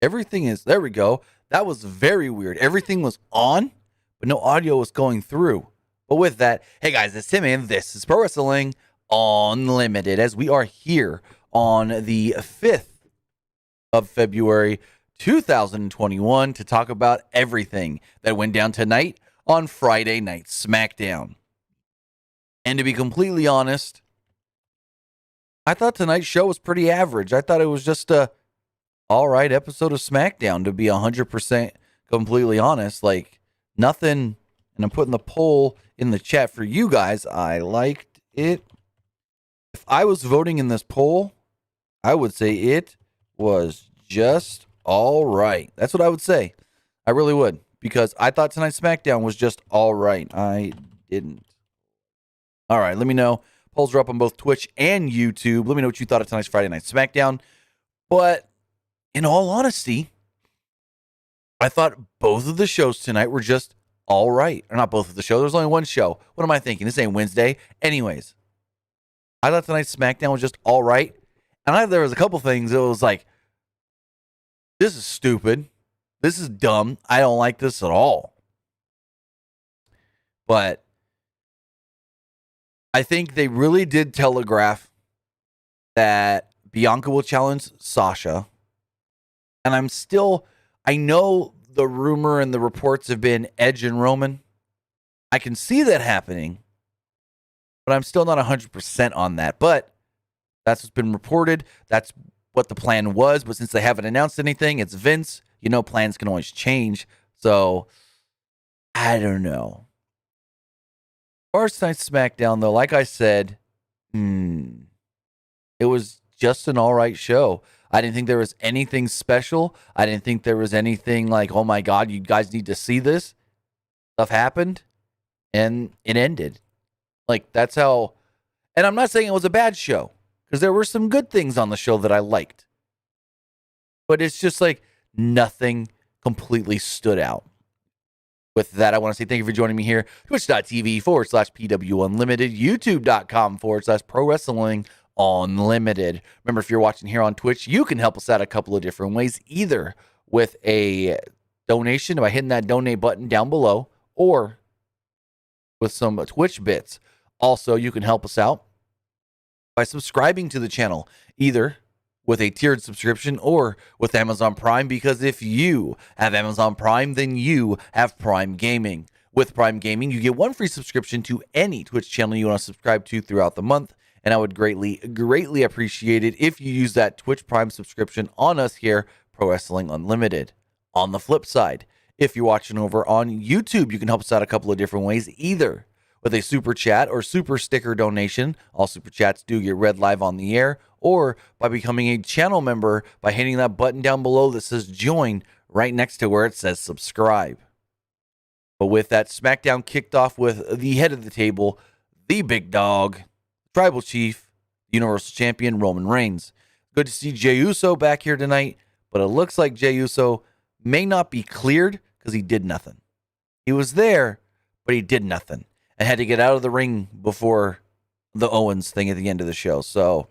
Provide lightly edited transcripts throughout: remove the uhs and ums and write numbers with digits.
Everything is, there we go. That was very weird. Everything was on, but no audio was going through. But with that, hey guys, it's Tim and this is Pro Wrestling Unlimited as we are here on the 5th of February 2021 to talk about everything that went down tonight on Friday Night Smackdown. And to be completely honest, I thought tonight's show was pretty average. I thought it was just a all right episode of SmackDown, to be 100% completely honest. Like, nothing, and I'm putting the poll in the chat for you guys. I liked it. If I was voting in this poll, I would say it was just all right. That's what I would say. I really would, because I thought tonight's SmackDown was just all right. I didn't. All right, let me know. Polls are up on both Twitch and YouTube. Let me know what you thought of tonight's Friday Night SmackDown. But in all honesty, I thought both of the shows tonight were just all right. Or not both of the shows. There's only one show. What am I thinking? This ain't Wednesday. Anyways, I thought tonight's SmackDown was just all right. And I thought there was a couple things that was like, this is stupid. This is dumb. I don't like this at all. But I think they really did telegraph that Bianca will challenge Sasha. And I know the rumor and the reports have been Edge and Roman. I can see that happening, but I'm still not 100% on that. But that's what's been reported. That's what the plan was. But since they haven't announced anything, it's Vince. You know, plans can always change. So, I don't know. As far as tonight's SmackDown, though, like I said, it was just an all right show. I didn't think there was anything special. I didn't think there was anything like, oh my God, you guys need to see this. Stuff happened, and it ended. Like, that's how... And I'm not saying it was a bad show, because there were some good things on the show that I liked. But it's just like, nothing completely stood out. With that, I want to say thank you for joining me here. Twitch.tv/PW Unlimited, YouTube.com/Pro Wrestling Unlimited. Remember, if you're watching here on Twitch, you can help us out a couple of different ways, either with a donation by hitting that donate button down below, or with some Twitch bits. Also, you can help us out by subscribing to the channel, either with a tiered subscription or with Amazon Prime, because if you have Amazon Prime, then you have Prime Gaming. With Prime Gaming, you get one free subscription to any Twitch channel you want to subscribe to throughout the month. And I would greatly appreciate it if you use that Twitch Prime subscription on us here, Pro Wrestling Unlimited. On the flip side, if you're watching over on YouTube, you can help us out a couple of different ways, either with a super chat or super sticker donation. All super chats do get read live on the air, or by becoming a channel member by hitting that button down below that says join right next to where it says subscribe. But with that, SmackDown kicked off with the head of the table, the big dog, Tribal Chief, Universal Champion Roman Reigns. Good to see Jey Uso back here tonight, but it looks like Jey Uso may not be cleared because he did nothing. He was there, but he did nothing and had to get out of the ring before the Owens thing at the end of the show. So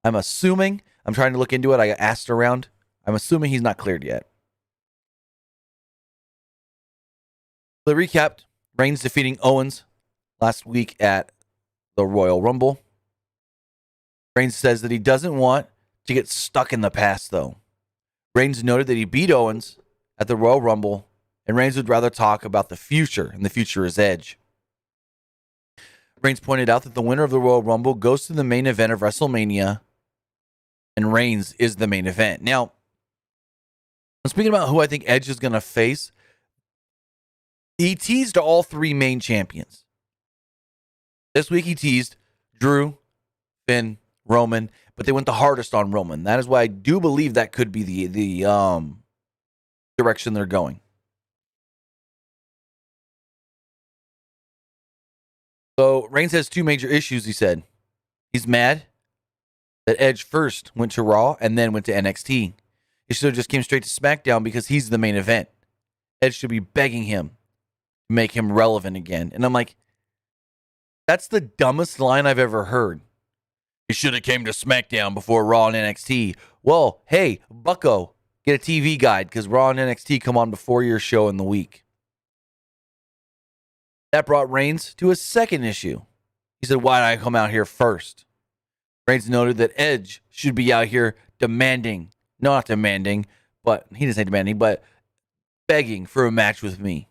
I'm assuming, I'm trying to look into it. I asked around. I'm assuming he's not cleared yet. The recap, Reigns defeating Owens last week at the Royal Rumble. Reigns says that he doesn't want to get stuck in the past, though. Reigns noted that he beat Owens at the Royal Rumble, and Reigns would rather talk about the future, and the future is Edge. Reigns pointed out that the winner of the Royal Rumble goes to the main event of WrestleMania, and Reigns is the main event. Now, I'm speaking about who I think Edge is going to face. He teased all three main champions. This week he teased Drew, Finn, Roman, but they went the hardest on Roman. That is why I do believe that could be the direction they're going. So Reigns has two major issues, he said. He's mad that Edge first went to Raw and then went to NXT. He should have just came straight to SmackDown because he's the main event. Edge should be begging him to make him relevant again. And I'm like, that's the dumbest line I've ever heard. He should have came to SmackDown before Raw and NXT. Well, hey, bucko, Get a TV guide because Raw and NXT come on before your show in the week. That brought Reigns to a second issue. He said, why did I come out here first? Reigns noted that Edge should be out here demanding, no, not demanding, but he didn't say demanding, but begging for a match with me.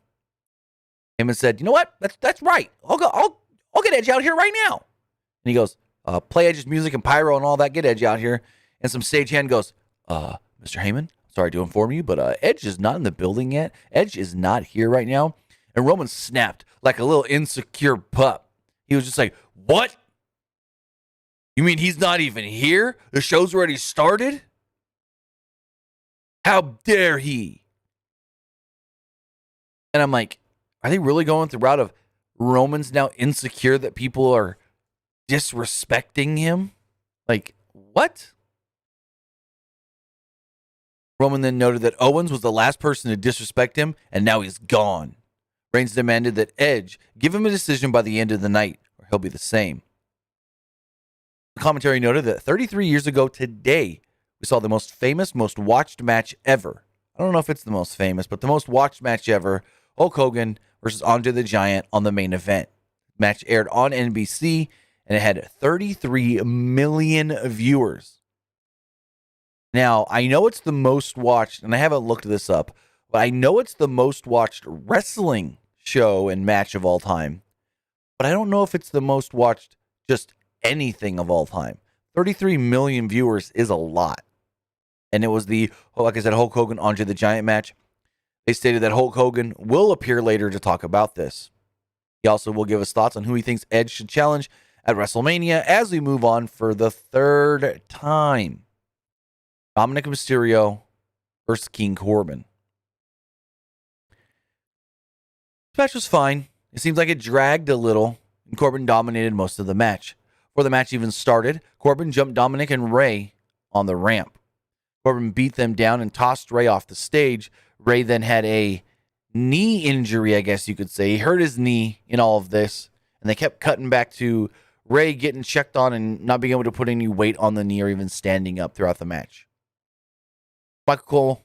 Heyman said, you know what? That's right. I'll get Edge out here right now. And he goes, play Edge's music and pyro and all that. Get Edge out here. And some stagehand goes, Mr. Heyman, sorry to inform you, but Edge is not in the building yet. Edge is not here right now. And Roman snapped like a little insecure pup. He was just like, what? You mean he's not even here? The show's already started? How dare he? And I'm like, are they really going the route of Roman's now insecure that people are disrespecting him? Like, what? Roman then noted that Owens was the last person to disrespect him, and now he's gone. Reigns demanded that Edge give him a decision by the end of the night, or he'll be the same. The commentary noted that 33 years ago today, we saw the most famous, most watched match ever. I don't know if it's the most famous, but the most watched match ever, Hulk Hogan versus Andre the Giant on the main event. The match aired on NBC, and it had 33 million viewers. Now, I know it's the most watched, and I haven't looked this up, but I know it's the most watched wrestling show and match of all time. But I don't know if it's the most watched just anything of all time. 33 million viewers is a lot. And it was the, like I said, Hulk Hogan, Andre the Giant match. They stated that Hulk Hogan will appear later to talk about this. He also will give us thoughts on who he thinks Edge should challenge at WrestleMania as we move on for the third time. Dominick Mysterio versus King Corbin. This match was fine. It seems like it dragged a little, and Corbin dominated most of the match. Before the match even started, Corbin jumped Dominic and Ray on the ramp. Corbin beat them down and tossed Ray off the stage. Ray then had a knee injury, I guess you could say. He hurt his knee in all of this, and they kept cutting back to Ray getting checked on and not being able to put any weight on the knee or even standing up throughout the match. Michael Cole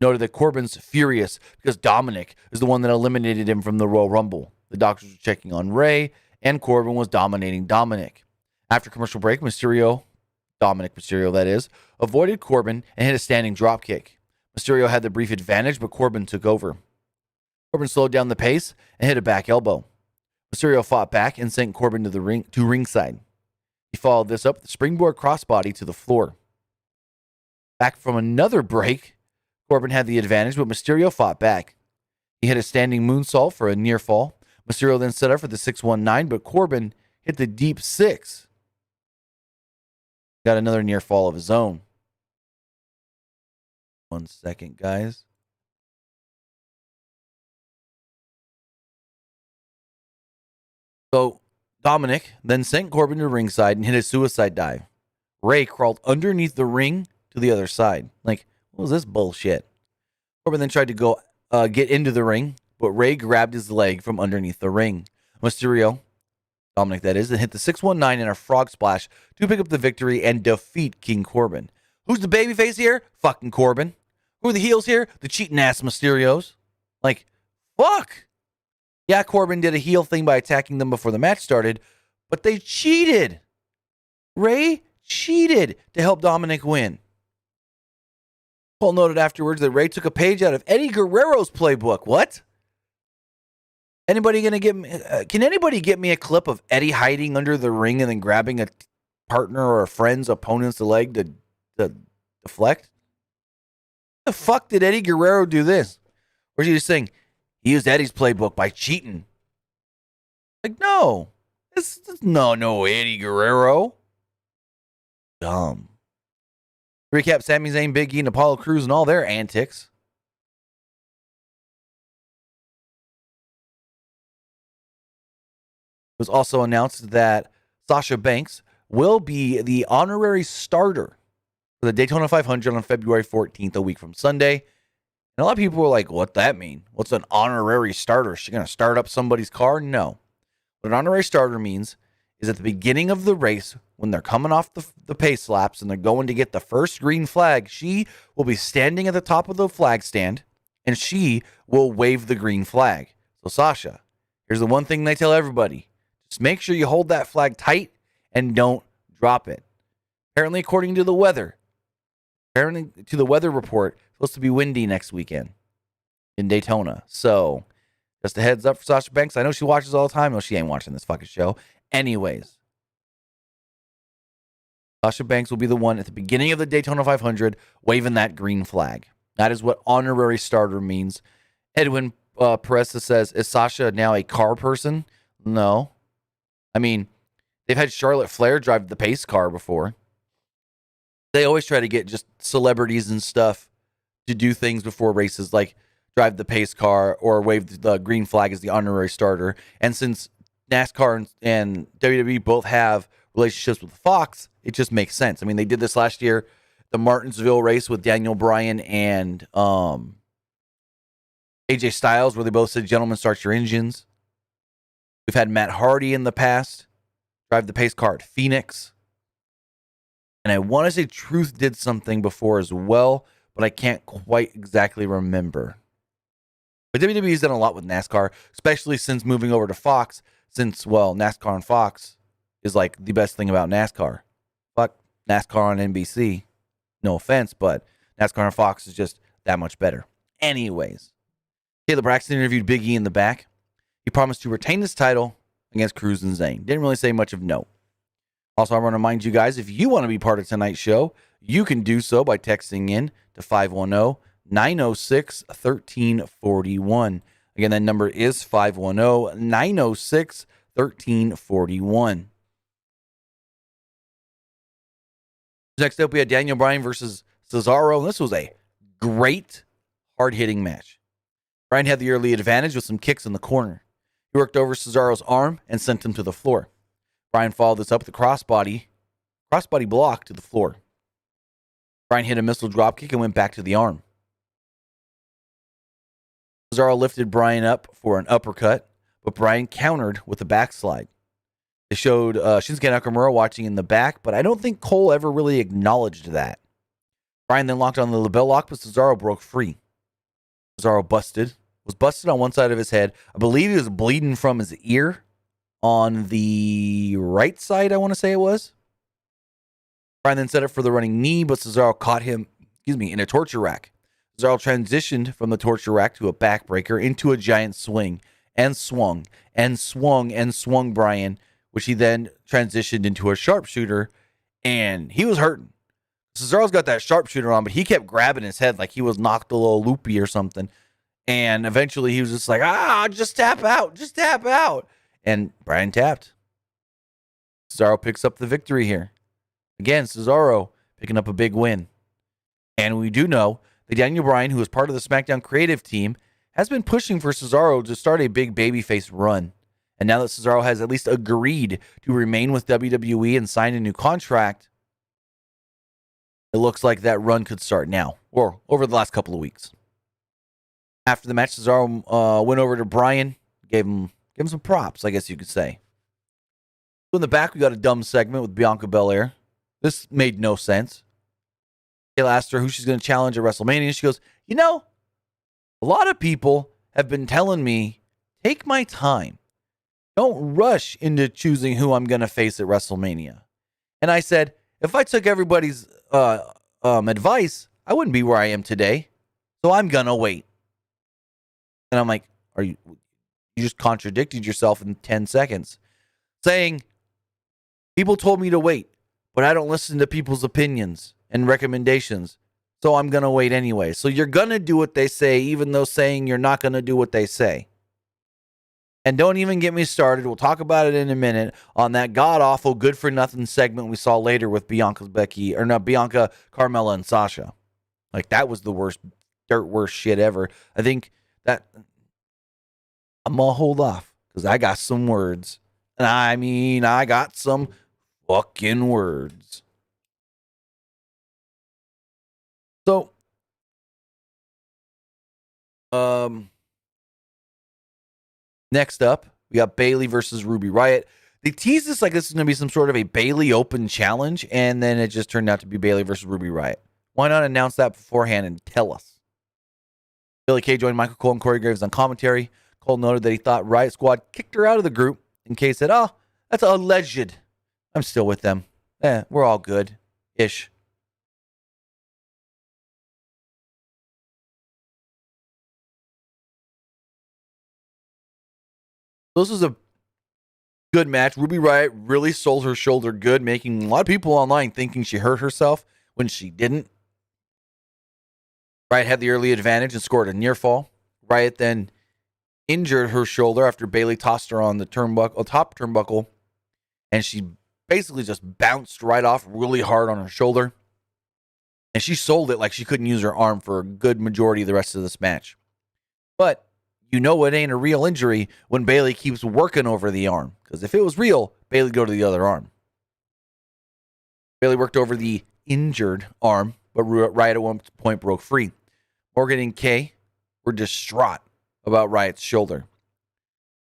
noted that Corbin's furious because Dominic is the one that eliminated him from the Royal Rumble. The doctors were checking on Ray, and Corbin was dominating Dominic. After commercial break, Dominick Mysterio that is, avoided Corbin and hit a standing dropkick. Mysterio had the brief advantage, but Corbin took over. Corbin slowed down the pace and hit a back elbow. Mysterio fought back and sent Corbin to ringside. He followed this up with a springboard crossbody to the floor. Back from another break, Corbin had the advantage, but Mysterio fought back. He hit a standing moonsault for a near fall. Mysterio then set up for the 619, but Corbin hit the deep six. Got another near fall of his own. 1 second, guys. So Dominic then sent Corbin to ringside and hit a suicide dive. Ray crawled underneath the ring to the other side. Like, what was this bullshit? Corbin then tried to go get into the ring, but Ray grabbed his leg from underneath the ring. Mysterio, Dominic that is, then hit the 619 and a frog splash to pick up the victory and defeat King Corbin. Who's the babyface here? Fucking Corbin. Who are the heels here? The cheating ass Mysterios. Like, fuck. Yeah, Corbin did a heel thing by attacking them before the match started, but they cheated. Ray cheated to help Dominic win. Paul noted afterwards that Ray took a page out of Eddie Guerrero's playbook. What? Anybody gonna get me? Can anybody get me a clip of Eddie hiding under the ring and then grabbing a partner or a friend's opponent's leg to deflect? The fuck did Eddie Guerrero do this? Or is he just saying he used Eddie's playbook by cheating? Like, no, this no Eddie Guerrero. Dumb. Recap Sami Zayn, Big E, and Apollo Crews and all their antics. It was also announced that Sasha Banks will be the honorary starter for the Daytona 500 on February 14th, a week from Sunday. And a lot of people were like, what that mean? What's an honorary starter? Is she going to start up somebody's car? No. What an honorary starter means is at the beginning of the race, when they're coming off the pace laps and they're going to get the first green flag, she will be standing at the top of the flag stand and she will wave the green flag. So Sasha, here's the one thing they tell everybody. Just make sure you hold that flag tight and don't drop it. Apparently, according to the weather report, it's supposed to be windy next weekend in Daytona. So just a heads up for Sasha Banks. I know she watches all the time. No, she ain't watching this fucking show. Anyways, Sasha Banks will be the one at the beginning of the Daytona 500 waving that green flag. That is what honorary starter means. Edwin Perez says, is Sasha now a car person? No. I mean, they've had Charlotte Flair drive the pace car before. They always try to get just celebrities and stuff to do things before races, like drive the pace car or wave the green flag as the honorary starter. And since NASCAR and WWE both have relationships with Fox, it just makes sense. I mean, they did this last year, the Martinsville race with Daniel Bryan and AJ Styles, where they both said, gentlemen, start your engines. We've had Matt Hardy in the past drive the pace car at Phoenix. And I want to say Truth did something before as well, but I can't quite exactly remember. But WWE's done a lot with NASCAR, especially since moving over to Fox, since, well, NASCAR on Fox is like the best thing about NASCAR. Fuck NASCAR on NBC. No offense, but NASCAR on Fox is just that much better. Anyways, Caleb Braxton interviewed Big E in the back. He promised to retain his title against Cruz and Zayn. Didn't really say much of note. Also, I want to remind you guys, if you want to be part of tonight's show, you can do so by texting in to 510-906-1341. Again, that number is 510-906-1341. Next up, we had Daniel Bryan versus Cesaro. This was a great, hard-hitting match. Bryan had the early advantage with some kicks in the corner. He worked over Cesaro's arm and sent him to the floor. Bryan followed this up with a crossbody block to the floor. Bryan hit a missile dropkick and went back to the arm. Cesaro lifted Bryan up for an uppercut, but Bryan countered with a backslide. They showed Shinsuke Nakamura watching in the back, but I don't think Cole ever really acknowledged that. Bryan then locked on the label lock, but Cesaro broke free. Cesaro was busted on one side of his head. I believe he was bleeding from his ear on the right side, I want to say it was. Bryan then set up for the running knee, but Cesaro caught him, in a torture rack. Cesaro transitioned from the torture rack to a backbreaker into a giant swing and swung Bryan, which he then transitioned into a sharpshooter, and he was hurting. Cesaro's got that sharpshooter on, but he kept grabbing his head like he was knocked a little loopy or something. And eventually he was just like, just tap out. And Bryan tapped. Cesaro picks up the victory here. Again, Cesaro picking up a big win. And we do know that Daniel Bryan, who is part of the Smackdown creative team, has been pushing for Cesaro to start a big babyface run. And now that Cesaro has at least agreed to remain with WWE and sign a new contract, it looks like that run could start now, or over the last couple of weeks. After the match, Cesaro went over to Bryan, gave him some props, I guess you could say. So in the back, we got a dumb segment with Bianca Belair. This made no sense. Kayla asked her who she's going to challenge at WrestleMania. She goes, a lot of people have been telling me, take my time. Don't rush into choosing who I'm going to face at WrestleMania. And I said, if I took everybody's advice, I wouldn't be where I am today. So I'm going to wait. And I'm like, you just contradicted yourself in 10 seconds. Saying, people told me to wait, but I don't listen to people's opinions and recommendations. So I'm going to wait anyway. So you're going to do what they say, even though saying you're not going to do what they say. And don't even get me started. We'll talk about it in a minute on that god-awful, good-for-nothing segment we saw later with Bianca, Carmella, and Sasha. Like, that was the worst shit ever. I think that I'm going to hold off because I got some words. And I got some fucking words. So, next up, we got Bayley versus Ruby Riott. They teased this like this is going to be some sort of a Bayley Open challenge, and then it just turned out to be Bayley versus Ruby Riott. Why not announce that beforehand and tell us? Billie Kay joined Michael Cole and Corey Graves on commentary. Cole noted that he thought Riott Squad kicked her out of the group, and Kay said, "Oh, that's alleged. I'm still with them. We're all good-ish." This was a good match. Ruby Riott really sold her shoulder good, making a lot of people online thinking she hurt herself when she didn't. Riott had the early advantage and scored a near fall. Riott then injured her shoulder after Bayley tossed her on the top turnbuckle, and she basically just bounced right off really hard on her shoulder. And she sold it like she couldn't use her arm for a good majority of the rest of this match. But you know it ain't a real injury when Bayley keeps working over the arm. Because if it was real, Bayley'd go to the other arm. Bayley worked over the injured arm, but Riott at one point broke free. Morgan and Kay were distraught about Riott's shoulder.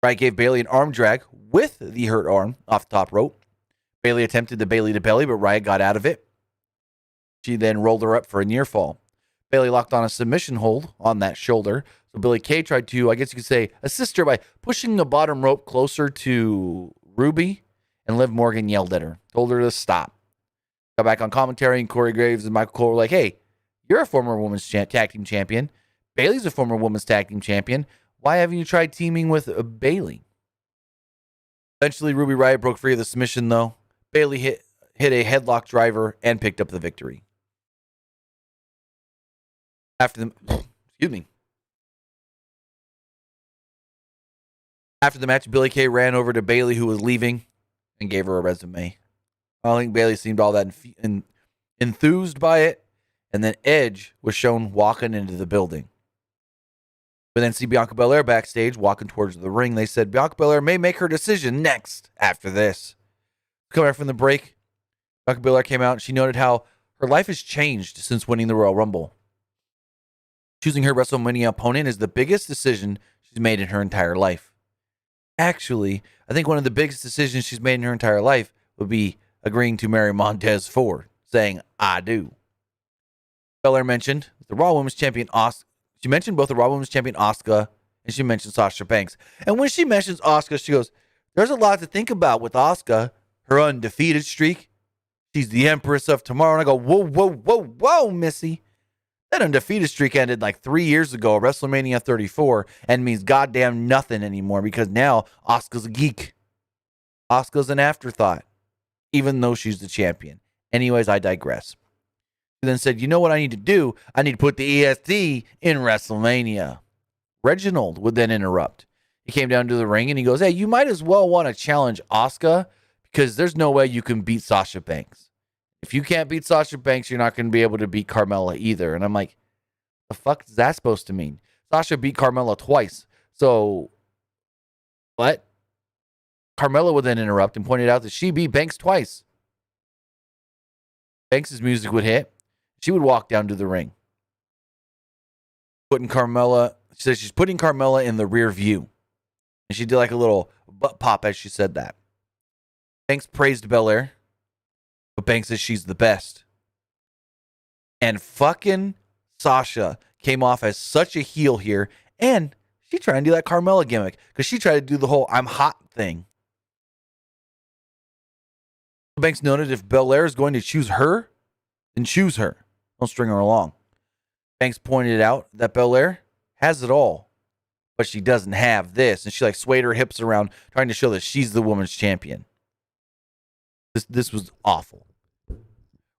Riott gave Bayley an arm drag with the hurt arm off the top rope. Bayley attempted the Bayley to belly, but Riott got out of it. She then rolled her up for a near fall. Bayley locked on a submission hold on that shoulder. So Billie Kay tried to, I guess you could say, assist her by pushing the bottom rope closer to Ruby, and Liv Morgan yelled at her, told her to stop. Got back on commentary, and Corey Graves and Michael Cole were like, "Hey, you're a former women's tag team champion. Bayley's a former women's tag team champion. Why haven't you tried teaming with Bayley?" Eventually, Ruby Riott broke free of the submission, though. Bayley hit a headlock driver and picked up the victory. After the match, Billie Kay ran over to Bayley, who was leaving, and gave her a resume. I don't think Bayley seemed all that enthused by it. And then Edge was shown walking into the building. We then see Bianca Belair backstage walking towards the ring. They said Bianca Belair may make her decision next after this. Coming back from the break, Bianca Belair came out and she noted how her life has changed since winning the Royal Rumble. Choosing her WrestleMania opponent is the biggest decision she's made in her entire life. Actually, I think one of the biggest decisions she's made in her entire life would be agreeing to marry Montez Ford, saying, "I do." Belair mentioned the Raw Women's Champion Asuka. She mentioned both the Raw Women's Champion Asuka and she mentioned Sasha Banks. And when she mentions Asuka, she goes, "There's a lot to think about with Asuka. Her undefeated streak. She's the Empress of Tomorrow." And I go, whoa, whoa, whoa, whoa, Missy. That undefeated streak ended like 3 years ago at WrestleMania 34 and means goddamn nothing anymore because now Asuka's a geek. Asuka's an afterthought, even though she's the champion. Anyways, I digress. He then said, "You know what I need to do? I need to put the EST in WrestleMania." Reginald would then interrupt. He came down to the ring and he goes, "Hey, you might as well want to challenge Asuka because there's no way you can beat Sasha Banks. If you can't beat Sasha Banks, you're not going to be able to beat Carmella either." And I'm like, the fuck is that supposed to mean? Sasha beat Carmella twice. So, what? Carmella would then interrupt and pointed out that she beat Banks twice. Banks' music would hit. She would walk down to the ring. She says she's putting Carmella in the rear view. And she did like a little butt pop as she said that. Banks praised Belair. But Banks says she's the best. And fucking Sasha came off as such a heel here. And she tried to do that Carmella gimmick. Because she tried to do the whole "I'm hot" thing. Banks noted if Belair is going to choose her, then choose her. Don't string her along. Banks pointed out that Belair has it all. But she doesn't have this. And she like swayed her hips around trying to show that she's the women's champion. This was awful.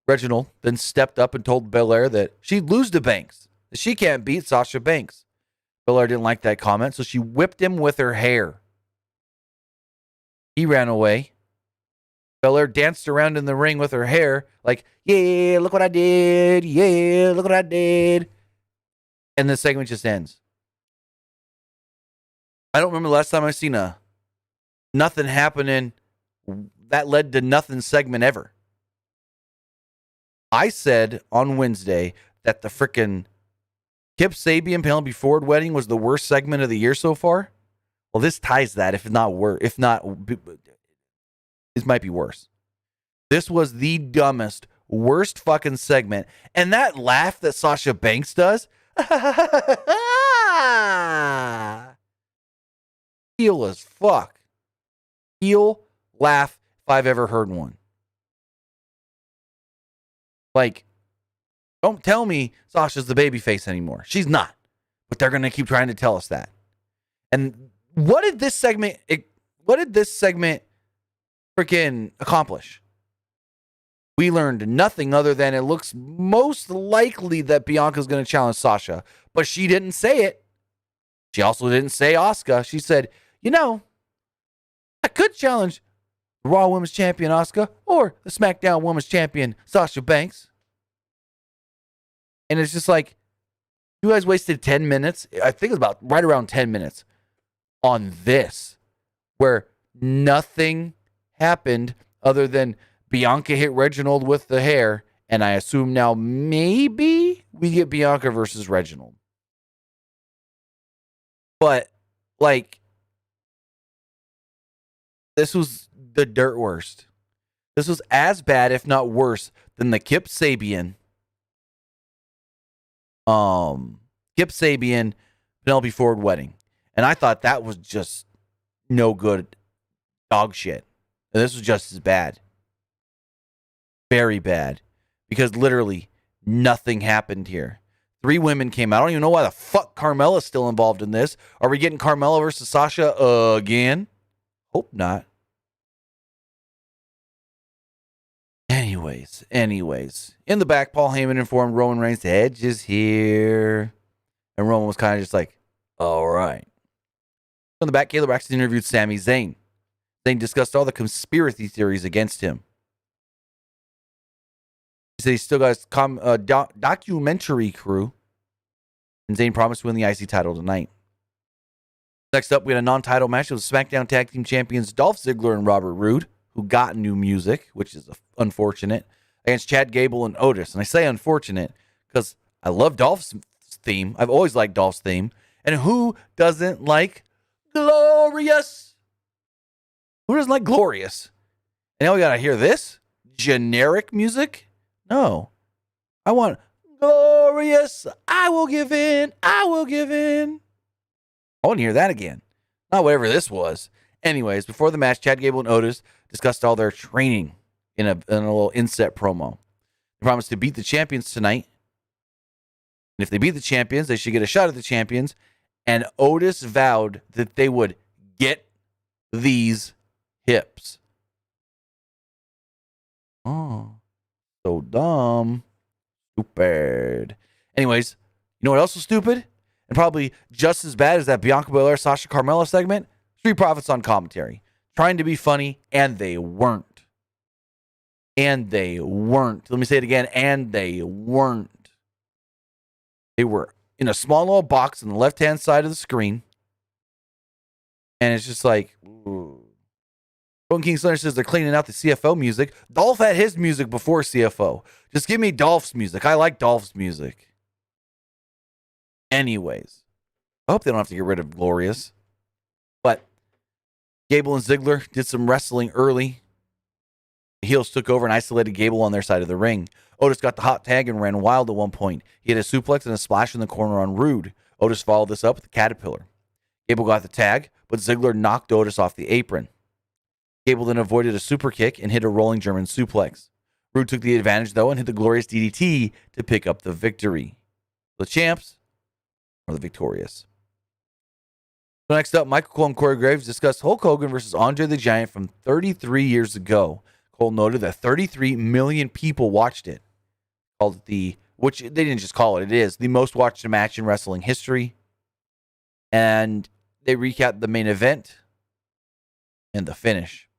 Reginald then stepped up and told Belair that she'd lose to Banks. That she can't beat Sasha Banks. Belair didn't like that comment, so she whipped him with her hair. He ran away. Belair danced around in the ring with her hair like, "Yeah, look what I did. Yeah, look what I did." And the segment just ends. I don't remember the last time I seen a nothing happening that led to nothing segment ever. I said on Wednesday that the frickin' Kip Sabian Penelope Ford wedding was the worst segment of the year so far. Well, this ties that, if not worse, if not This might be worse. This was the dumbest, worst fucking segment. And that laugh that Sasha Banks does, heel as fuck. Heel laugh if I've ever heard one. Like, don't tell me Sasha's the babyface anymore. She's not. But they're going to keep trying to tell us that. And what did this segment freaking accomplish? We learned nothing other than it looks most likely that Bianca's going to challenge Sasha. But she didn't say it. She also didn't say Asuka. She said, I could challenge the Raw Women's Champion Asuka or the SmackDown Women's Champion Sasha Banks. And it's just like, you guys wasted 10 minutes. I think it was about right around 10 minutes on this, where nothing happened other than Bianca hit Reginald with the hair. And I assume now maybe we get Bianca versus Reginald. But, like, this was the dirt worst. This was as bad, if not worse, than the Kip Sabian, Penelope Ford wedding. And I thought that was just no good dog shit. And this was just as bad. Very bad. Because literally nothing happened here. 3 women came out. I don't even know why the fuck Carmella's still involved in this. Are we getting Carmella versus Sasha again? Hope not. Anyways. In the back, Paul Heyman informed Roman Reigns Edge is here. And Roman was kind of just like, all right. In the back, Kayla Braxton interviewed Sami Zayn. Zayn discussed all the conspiracy theories against him. He said he still got his documentary crew. And Zayn promised to win the IC title tonight. Next up, we had a non-title match. It was SmackDown Tag Team Champions Dolph Ziggler and Robert Roode, who got new music, which is unfortunate, against Chad Gable and Otis. And I say unfortunate because I love Dolph's theme. I've always liked Dolph's theme. And who doesn't like Glorious? Who doesn't like Glorious? And now we got to hear this? Generic music? No. I want Glorious. I will give in. I will give in. I want to hear that again. Not whatever this was. Anyways, before the match, Chad Gable and Otis discussed all their training in a little inset promo. They promised to beat the champions tonight. And if they beat the champions, they should get a shot at the champions. And Otis vowed that they would get these hips. Oh, so dumb. Stupid. Anyways, you know what else was stupid? And probably just as bad as that Bianca Belair Sasha Carmella segment? Street Profits on commentary. Trying to be funny, and they weren't. And they weren't. Let me say it again. And they weren't. They were in a small little box on the left-hand side of the screen. And it's just like, ooh. Golden King Slayer says they're cleaning out the CFO music. Dolph had his music before CFO. Just give me Dolph's music. I like Dolph's music. Anyways. I hope they don't have to get rid of Glorious. But Gable and Ziggler did some wrestling early. The heels took over and isolated Gable on their side of the ring. Otis got the hot tag and ran wild at one point. He had a suplex and a splash in the corner on Roode. Otis followed this up with a caterpillar. Gable got the tag, but Ziggler knocked Otis off the apron. Gable then avoided a super kick and hit a rolling German suplex. Roode took the advantage, though, and hit the glorious DDT to pick up the victory. The champs are the victorious. So next up, Michael Cole and Corey Graves discussed Hulk Hogan versus Andre the Giant from 33 years ago. Cole noted that 33 million people watched it. Called it which they didn't just call it, it is the most watched match in wrestling history. And they recapped the main event and the finish.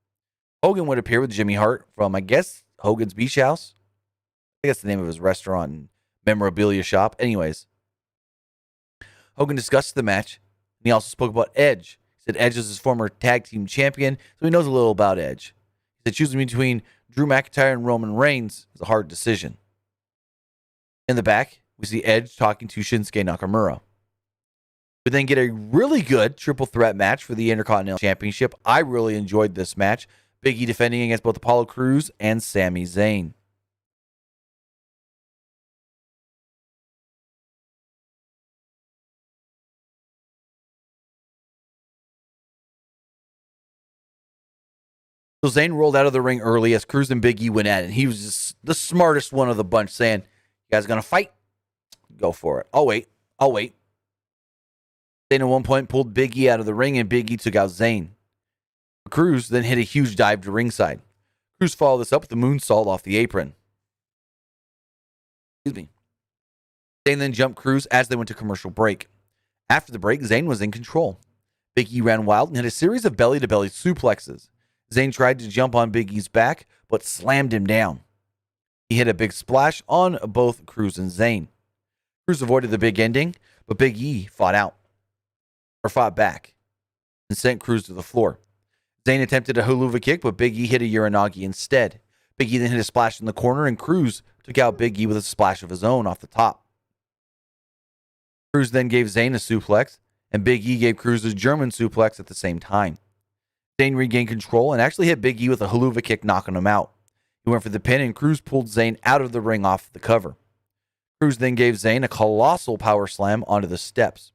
Hogan would appear with Jimmy Hart from, I guess, Hogan's Beach House. I think that's the name of his restaurant and memorabilia shop. Anyways, Hogan discussed the match. And he also spoke about Edge. He said Edge is his former tag team champion, so he knows a little about Edge. He said choosing between Drew McIntyre and Roman Reigns is a hard decision. In the back, we see Edge talking to Shinsuke Nakamura. We then get a really good triple threat match for the Intercontinental Championship. I really enjoyed this match. Big E defending against both Apollo Crews and Sami Zayn. So Zayn rolled out of the ring early as Crews and Big E went at it. He was just the smartest one of the bunch, saying, "You guys gonna fight? Go for it. I'll wait. Zayn at one point pulled Big E out of the ring, and Big E took out Zayn. Crews then hit a huge dive to ringside. Crews followed this up with a moonsault off the apron. Excuse me. Zayn then jumped Crews as they went to commercial break. After the break, Zayn was in control. Big E ran wild and hit a series of belly-to-belly suplexes. Zayn tried to jump on Big E's back, but slammed him down. He hit a big splash on both Crews and Zayn. Crews avoided the big ending, but Big E fought back, and sent Crews to the floor. Zayn attempted a Huluva kick, but Big E hit a Uranagi instead. Big E then hit a splash in the corner, and Crews took out Big E with a splash of his own off the top. Crews then gave Zayn a suplex, and Big E gave Crews a German suplex at the same time. Zayn regained control and actually hit Big E with a Huluva kick, knocking him out. He went for the pin, and Crews pulled Zayn out of the ring off the cover. Crews then gave Zayn a colossal power slam onto the steps.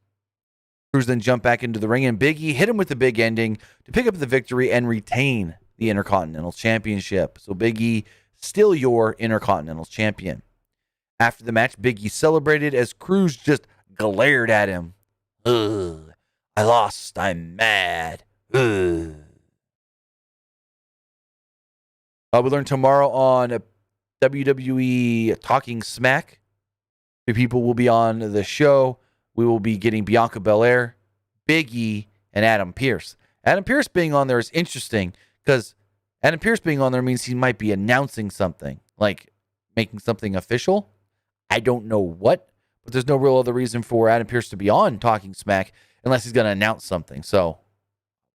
Crews then jumped back into the ring, and Big E hit him with the big ending to pick up the victory and retain the Intercontinental Championship. So Big E, still your Intercontinental Champion. After the match, Big E celebrated as Crews just glared at him. "Ugh, I lost. I'm mad. Ugh." We learn tomorrow on WWE Talking Smack. 3 people will be on the show. We will be getting Bianca Belair, Big E, and Adam Pearce. Adam Pearce being on there is interesting because Adam Pearce being on there means he might be announcing something, like making something official. I don't know what, but there's no real other reason for Adam Pearce to be on Talking Smack unless he's going to announce something. So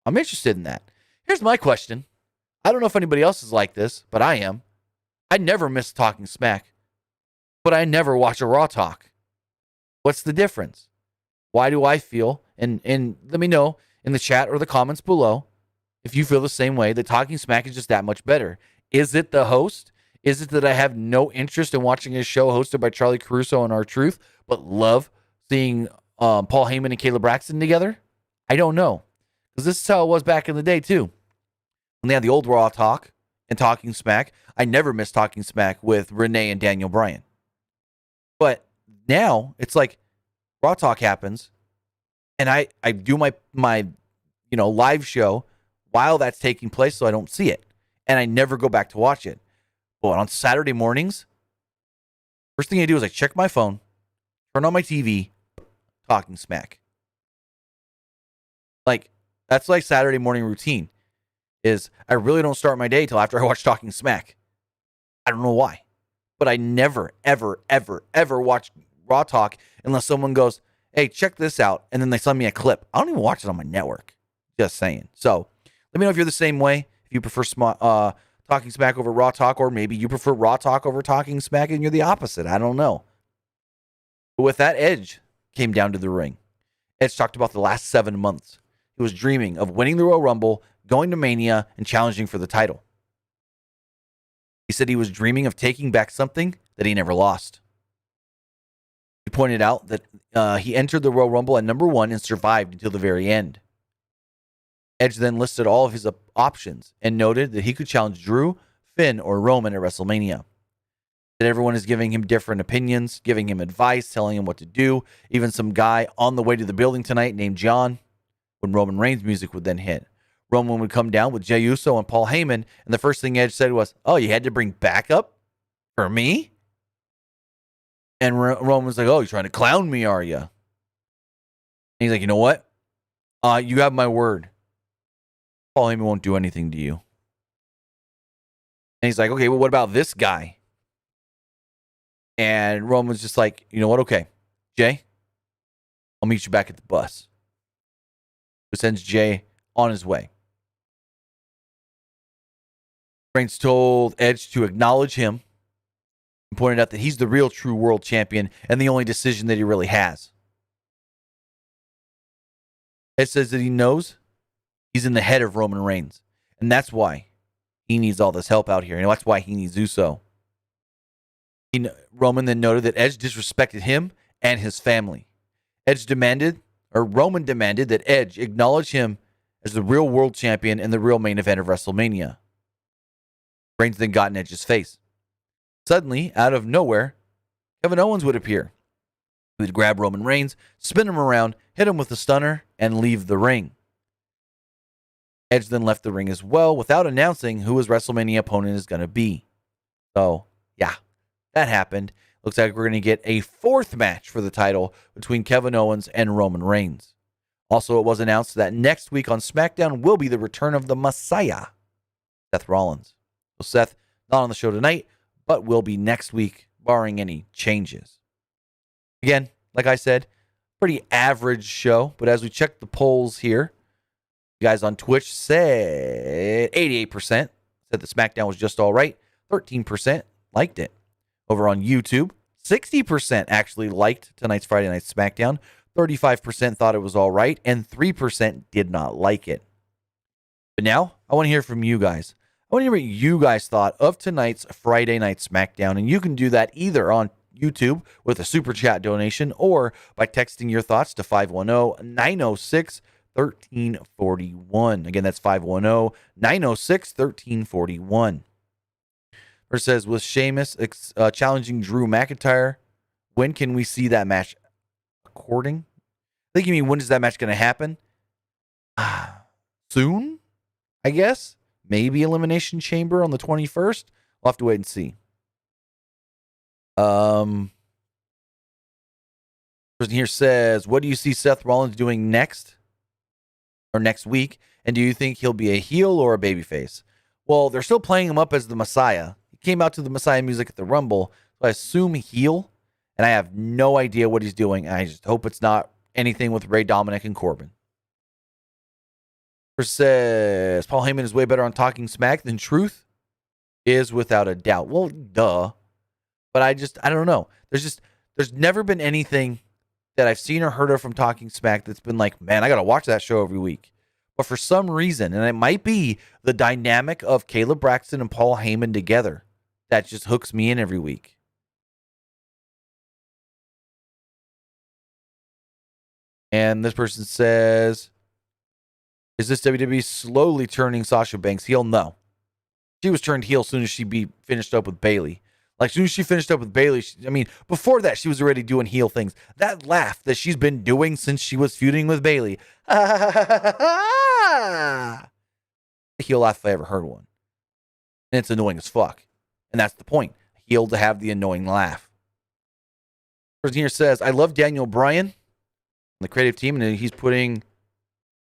I'm interested in that. Here's my question. I don't know if anybody else is like this, but I am. I never miss Talking Smack, but I never watch a Raw Talk. What's the difference? Why do I feel, and let me know in the chat or the comments below if you feel the same way, that Talking Smack is just that much better. Is it the host? Is it that I have no interest in watching a show hosted by Charlie Caruso and R-Truth, but love seeing Paul Heyman and Caleb Braxton together? I don't know. Because this is how it was back in the day, too. When they had the old Raw Talk and Talking Smack, I never missed Talking Smack with Renee and Daniel Bryan. But now, it's like Raw Talk happens, and I do my live show while that's taking place, so I don't see it. And I never go back to watch it. But on Saturday mornings, first thing I do is I check my phone, turn on my TV, Talking Smack. Like, that's like Saturday morning routine, is I really don't start my day till after I watch Talking Smack. I don't know why. But I never, ever, ever, ever watch Raw Talk unless someone goes, "Hey, check this out," and then they send me a clip. I don't even watch it on my network. Just saying. So let me know if you're the same way. If you prefer Talking Smack over Raw Talk, or maybe you prefer Raw Talk over Talking Smack and you're the opposite. I don't know. But with that, Edge came down to the ring. Edge talked about the last 7 months. He was dreaming of winning the Royal Rumble, going to Mania, and challenging for the title. He said he was dreaming of taking back something that he never lost. He pointed out that he entered the Royal Rumble at number 1 and survived until the very end. Edge then listed all of his options and noted that he could challenge Drew, Finn, or Roman at WrestleMania. That everyone is giving him different opinions, giving him advice, telling him what to do. Even some guy on the way to the building tonight named John, when Roman Reigns' music would then hit. Roman would come down with Jey Uso and Paul Heyman, and the first thing Edge said was, "Oh, you had to bring backup for me?" And Roman was like, "Oh, you're trying to clown me, are you?" And he's like, "You know what? You have my word. Paul Heyman won't do anything to you." And he's like, "Okay, well, what about this guy?" And Roman's just like, "You know what? Okay, Jay, I'll meet you back at the bus." Who sends Jay on his way. Reigns told Edge to acknowledge him and pointed out that he's the real true world champion and the only decision that he really has. Edge says that he knows he's in the head of Roman Reigns, and that's why he needs all this help out here. And that's why he needs Uso. Roman then noted that Edge disrespected him and his family. Roman demanded that Edge acknowledge him as the real world champion and the real main event of WrestleMania. Reigns then got in Edge's face. Suddenly, out of nowhere, Kevin Owens would appear. He would grab Roman Reigns, spin him around, hit him with a stunner, and leave the ring. Edge then left the ring as well without announcing who his WrestleMania opponent is going to be. So, yeah, that happened. Looks like we're going to get a fourth match for the title between Kevin Owens and Roman Reigns. Also, it was announced that next week on SmackDown will be the return of the Messiah, Seth Rollins. So Seth, not on the show tonight, but will be next week, barring any changes. Again, like I said, pretty average show, but as we check the polls here, you guys on Twitch said 88% said that SmackDown was just all right. 13% liked it. Over on YouTube, 60% actually liked tonight's Friday Night SmackDown. 35% thought it was all right, and 3% did not like it. But now, I want to hear from you guys. I want to hear what you guys thought of tonight's Friday Night SmackDown, and you can do that either on YouTube with a super chat donation or by texting your thoughts to 510-906-1341. Again, that's 510-906-1341. Or says, with Sheamus challenging Drew McIntyre, when can we see that match? According? I think you mean when is that match going to happen? Soon, I guess. Maybe Elimination Chamber on the 21st. We'll have to wait and see. Person here says, what do you see Seth Rollins doing next? Or next week? And do you think he'll be a heel or a babyface? Well, they're still playing him up as the Messiah. He came out to the Messiah music at the Rumble, so I assume heel. And I have no idea what he's doing. I just hope it's not anything with Ray, Dominick, and Corbin. Says Paul Heyman is way better on talking smack than Truth is, without a doubt. Well, duh. But I don't know. There's never been anything that I've seen or heard of from Talking Smack that's been like, man, I got to watch that show every week. But for some reason, and it might be the dynamic of Caleb Braxton and Paul Heyman together, that just hooks me in every week. And this person says, is this WWE slowly turning Sasha Banks heel? No. She was turned heel as soon as she finished up with Bayley. Like, as soon as she finished up with Bayley, before that, she was already doing heel things. That laugh that she's been doing since she was feuding with Bayley. The heel laugh if I ever heard one. And it's annoying as fuck. And that's the point. Heel to have the annoying laugh. Person here says, I love Daniel Bryan on the creative team, and he's putting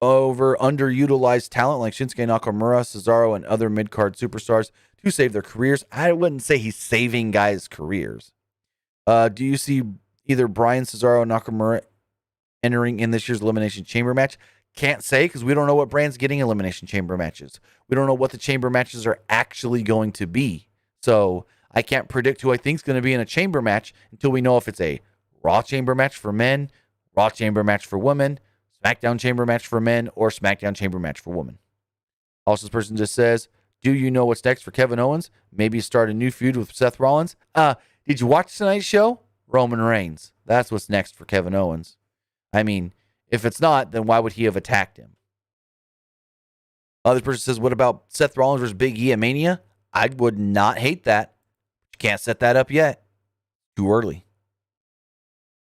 over underutilized talent like Shinsuke Nakamura, Cesaro, and other mid-card superstars to save their careers. I wouldn't say he's saving guys' careers. Do you see either Bryan, Cesaro, Nakamura entering in this year's Elimination Chamber match? Can't say, because we don't know what Bryan's getting in Elimination Chamber matches. We don't know what the Chamber matches are actually going to be. So I can't predict who I think is going to be in a Chamber match until we know if it's a Raw Chamber match for men, Raw Chamber match for women, SmackDown Chamber match for men, or SmackDown Chamber match for women. Also, this person just says, do you know what's next for Kevin Owens? Maybe start a new feud with Seth Rollins? Did you watch tonight's show? Roman Reigns. That's what's next for Kevin Owens. If it's not, then why would he have attacked him? This person says, what about Seth Rollins versus Big E at Mania? I would not hate that. You can't set that up yet. Too early.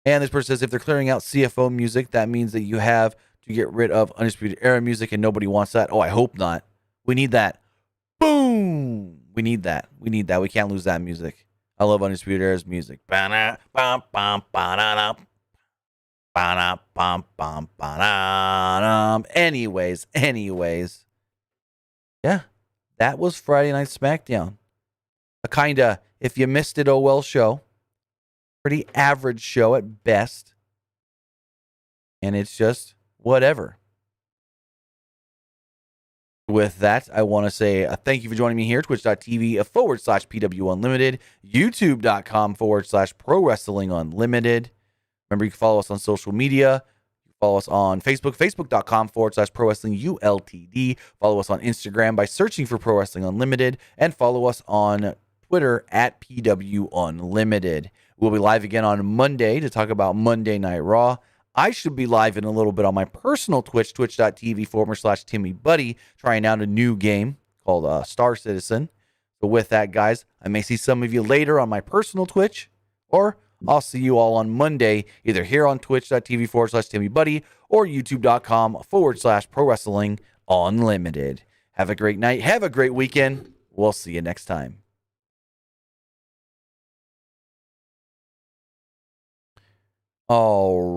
And this person says, if they're clearing out CFO music, that means that you have to get rid of Undisputed Era music, and nobody wants that. Oh, I hope not. We need that. Boom! We need that. We can't lose that music. I love Undisputed Era's music. Anyways. Yeah, that was Friday Night SmackDown. A kinda, if you missed it, oh well show. Pretty average show at best. And it's just whatever. With that, I want to say thank you for joining me here, twitch.tv/PW Unlimited, youtube.com/Pro Wrestling Unlimited. Remember, you can follow us on social media. Follow us on Facebook, facebook.com/Pro Wrestling ULTD. Follow us on Instagram by searching for Pro Wrestling Unlimited. And follow us on Twitter at PW Unlimited. We'll be live again on Monday to talk about Monday Night Raw. I should be live in a little bit on my personal Twitch, twitch.tv/TimmyBuddy, trying out a new game called Star Citizen. So with that, guys, I may see some of you later on my personal Twitch, or I'll see you all on Monday, either here on twitch.tv/TimmyBuddy or youtube.com/Pro Wrestling Unlimited. Have a great night. Have a great weekend. We'll see you next time. All right.